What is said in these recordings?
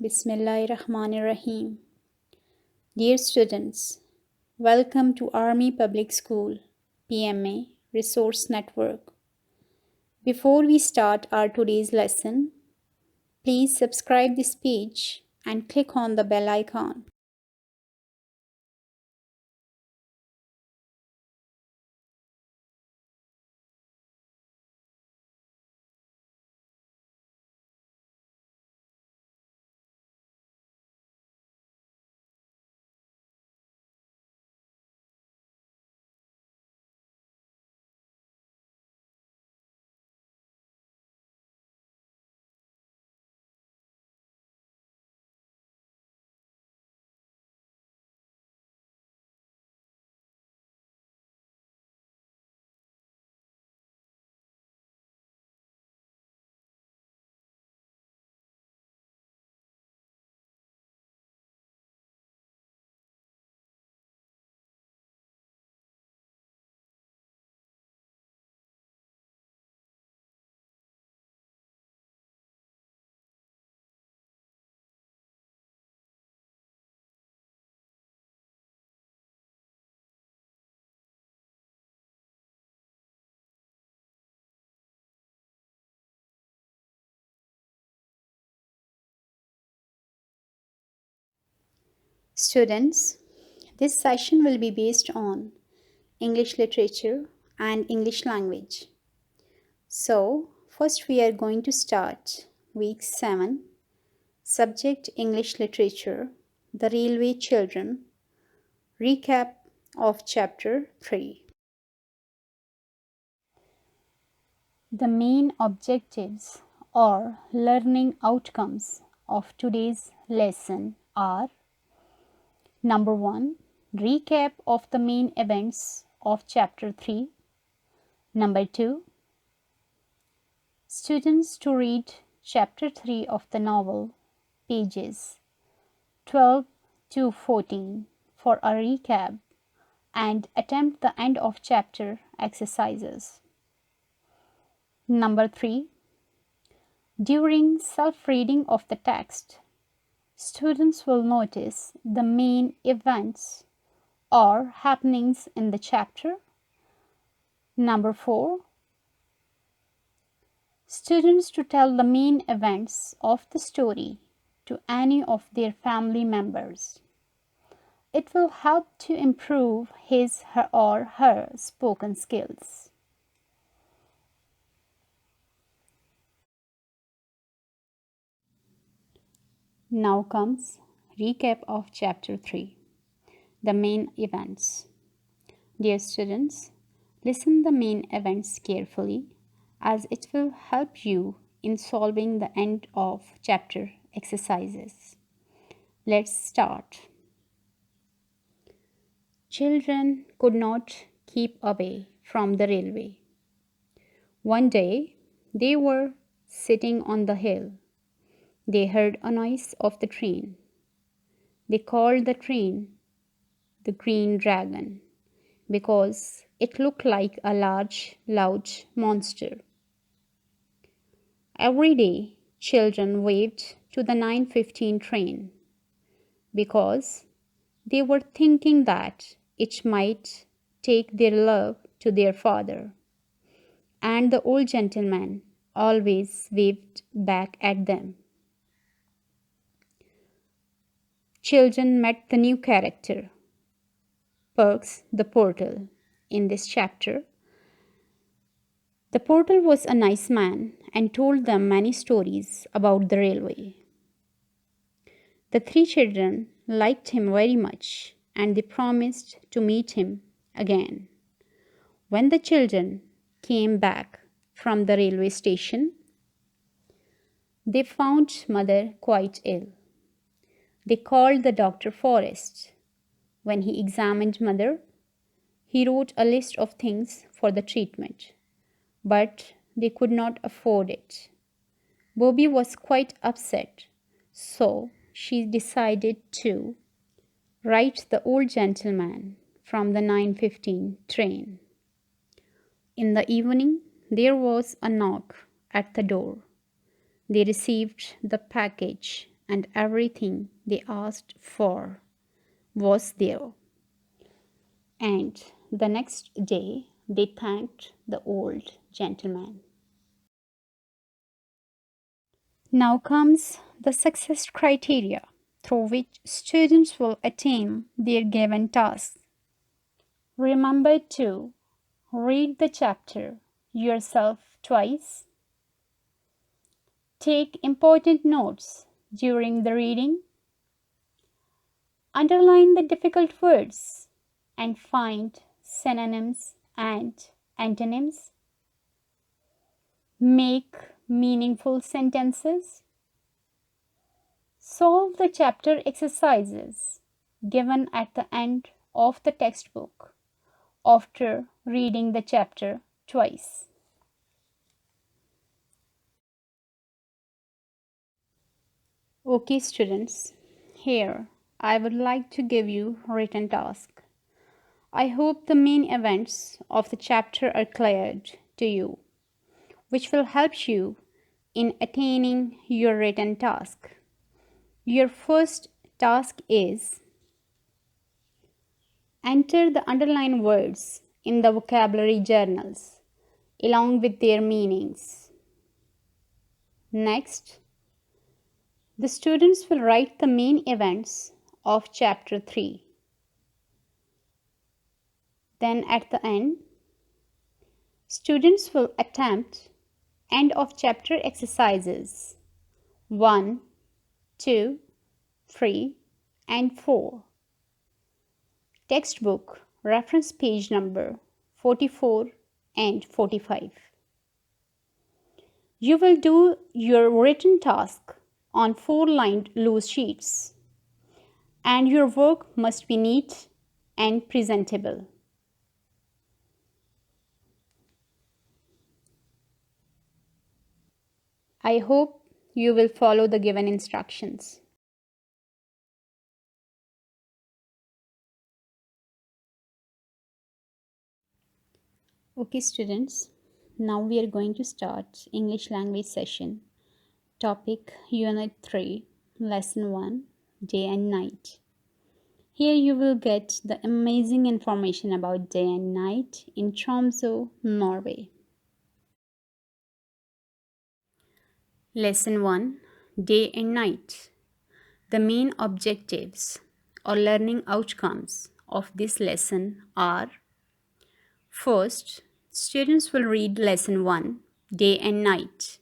Bismillahirrahmanirrahim. Dear students, welcome to Army Public School PMA Resource Network. Before we start our today's lesson, please subscribe this page and click on the bell icon. Students, this session will be based on English literature and English language. So, first we are going to start week 7, subject English literature, the railway children, recap of chapter 3. The main objectives or learning outcomes of today's lesson are: number 1, recap of the main events of chapter 3. Number 2, students to read chapter 3 of the novel, pages 12 to 14 for a recap and attempt the end of chapter exercises. Number 3, during self-reading of the text, students will notice the main events or happenings in the chapter. Number 4, students to tell the main events of the story to any of their family members. It will help to improve his or her spoken skills. Now comes recap of chapter 3, the main events. Dear students, listen the main events carefully as it will help you in solving the end of chapter exercises. Let's start. Children could not keep away from the railway. One day they were sitting on the hill. They heard a noise of the train. They called the train the Green Dragon because it looked like a large, loud monster. Every day, children waved to the 9:15 train because they were thinking that it might take their love to their father. And the old gentleman always waved back at them. Children met the new character, Perks the Portal, in this chapter. The portal was a nice man and told them many stories about the railway. The 3 children liked him very much and they promised to meet him again. When the children came back from the railway station, they found mother quite ill. They called the Dr. Forrest. When he examined mother, he wrote a list of things for the treatment, but they could not afford it. Bobby was quite upset, so she decided to write the old gentleman from the 9:15 train. In the evening, there was a knock at the door. They received the package and everything they asked for was there. And the next day they thanked the old gentleman. Now comes the success criteria through which students will attain their given tasks. Remember to read the chapter yourself twice. Take important notes during the reading. Underline the difficult words and find synonyms and antonyms. Make meaningful sentences. Solve the chapter exercises given at the end of the textbook after reading the chapter twice. Okay, students, here I would like to give you a written task. I hope the main events of the chapter are cleared to you, which will help you in attaining your written task. Your first task is enter the underlined words in the vocabulary journals along with their meanings. Next, the students will write the main events of chapter 3. Then at the end, students will attempt end of chapter exercises 1, 2, 3, and 4. Textbook reference page number 44 and 45. You will do your written task on 4-lined loose sheets, and your work must be neat and presentable. I hope you will follow the given instructions. Okay, students, now we are going to start English language session. Topic Unit 3, Lesson 1, Day and Night. Here you will get the amazing information about day and night in Tromsø, Norway. Lesson 1, Day and Night. The main objectives or learning outcomes of this lesson are: first, students will read Lesson 1, Day and Night,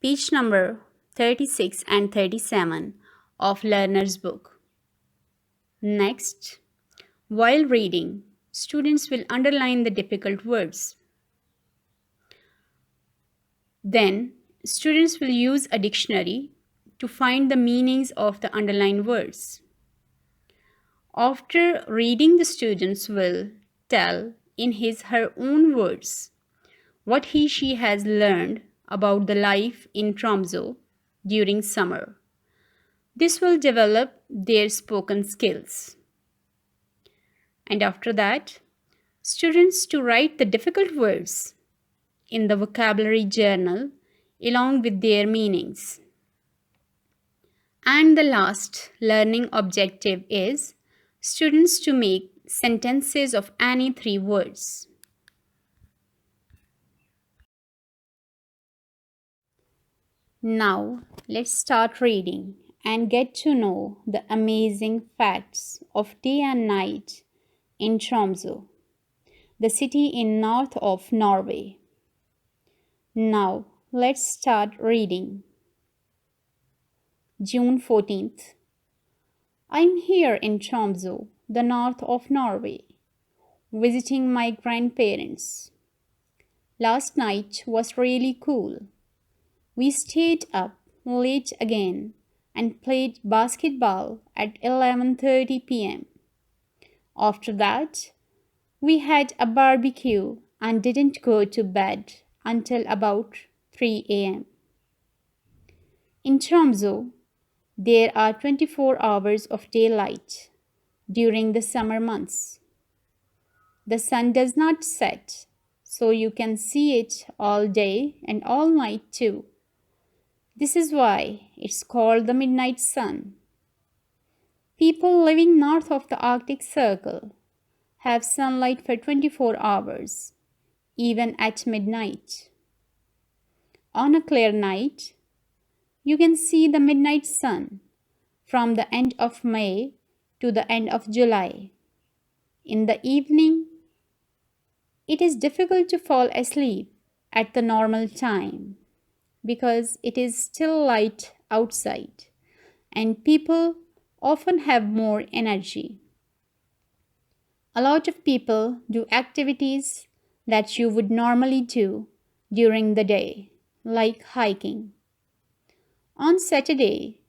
page number 36 and 37 of Learner's Book. Next, while reading, students will underline the difficult words. Then, students will use a dictionary to find the meanings of the underlined words. After reading, the students will tell in his/her own words what he/she has learned about the life in Tromsø during summer. This will develop their spoken skills. And after that, students to write the difficult words in the vocabulary journal along with their meanings. And the last learning objective is students to make sentences of any 3 words. Now, let's start reading and get to know the amazing facts of day and night in Tromsø, the city in north of Norway. Now, let's start reading. June 14th. I'm here in Tromsø, the north of Norway, visiting my grandparents. Last night was really cool. We stayed up late again and played basketball at 11:30 p.m. After that, we had a barbecue and didn't go to bed until about 3 a.m. In Tromsø, there are 24 hours of daylight during the summer months. The sun does not set, so you can see it all day and all night too. This is why it's called the midnight sun. People living north of the Arctic Circle have sunlight for 24 hours, even at midnight. On a clear night, you can see the midnight sun from the end of May to the end of July. In the evening, it is difficult to fall asleep at the normal time because it is still light outside and people often have more energy. A lot of people do activities that you would normally do during the day, like hiking. On Saturday,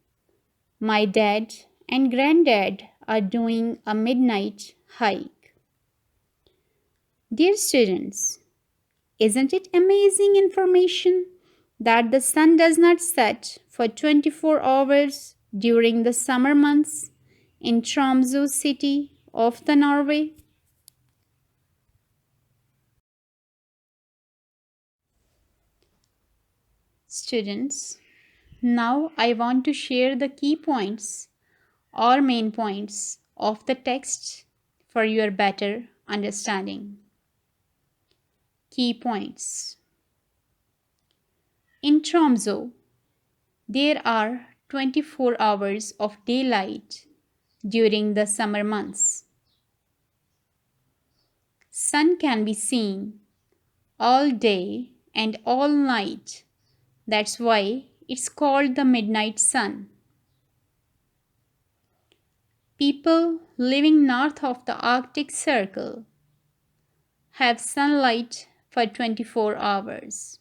my dad and granddad are doing a midnight hike. Dear students, isn't it amazing information that the sun does not set for 24 hours during the summer months in Tromsø city of the Norway? Students, now I want to share the key points or main points of the text for your better understanding. Key points. In Tromsø, there are 24 hours of daylight during the summer months. Sun can be seen all day and all night. That's why it's called the midnight sun. People living north of the Arctic Circle have sunlight for 24 hours.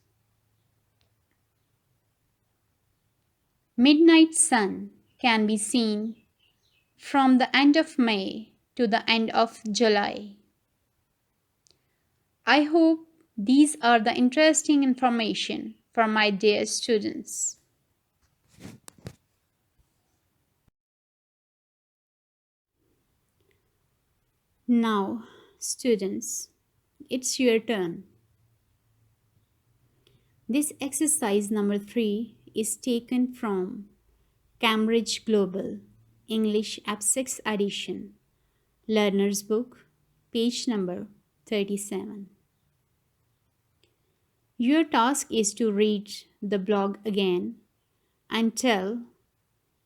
Midnight sun can be seen from the end of May to the end of July. I hope these are the interesting information for my dear students. Now, students, it's your turn. This exercise number 3 is taken from Cambridge Global English App 6 edition, Learner's Book, page number 37. Your task is to read the blog again and tell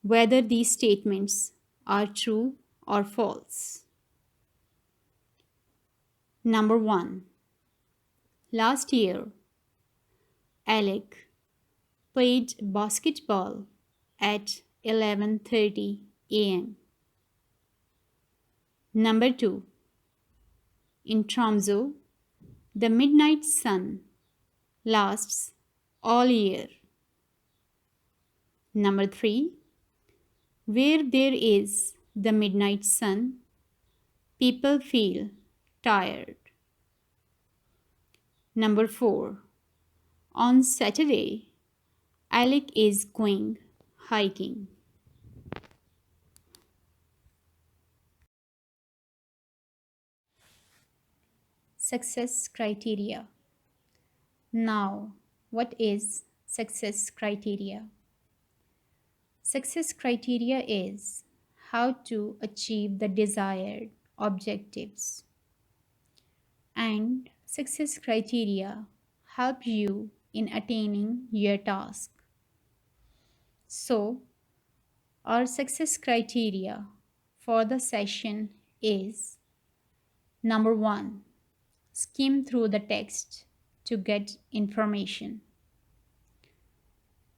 whether these statements are true or false. Number 1. Last year, Alec played basketball at 11:30 a.m. Number 2. In Tromsø, the midnight sun lasts all year. Number 3. Where there is the midnight sun, people feel tired. Number 4. On Saturday, Alec is going hiking. Success criteria. Now, what is success criteria? Success criteria is how to achieve the desired objectives. And success criteria help you in attaining your task. So, our success criteria for the session is: number 1, skim through the text to get information.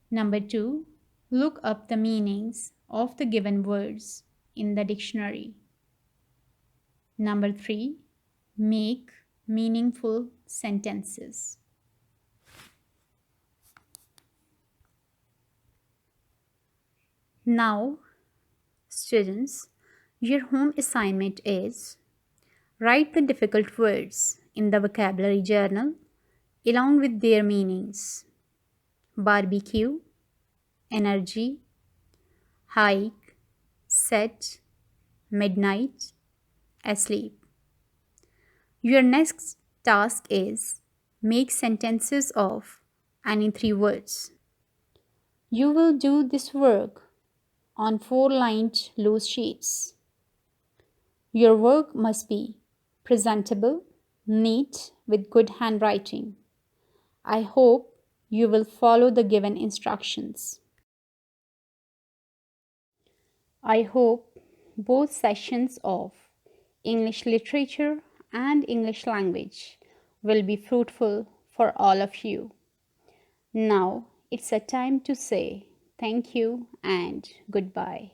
Number 2, look up the meanings of the given words in the dictionary. Number 3, make meaningful sentences. Now, students, your home assignment is: write the difficult words in the vocabulary journal along with their meanings. Barbecue, energy, hike, set, midnight, asleep. Your next task is: make sentences of any 3 words. You will do this work on 4-lined loose sheets. Your work must be presentable, neat, with good handwriting. I hope you will follow the given instructions. I hope both sessions of English literature and English language will be fruitful for all of you. Now it's a time to say thank you and goodbye.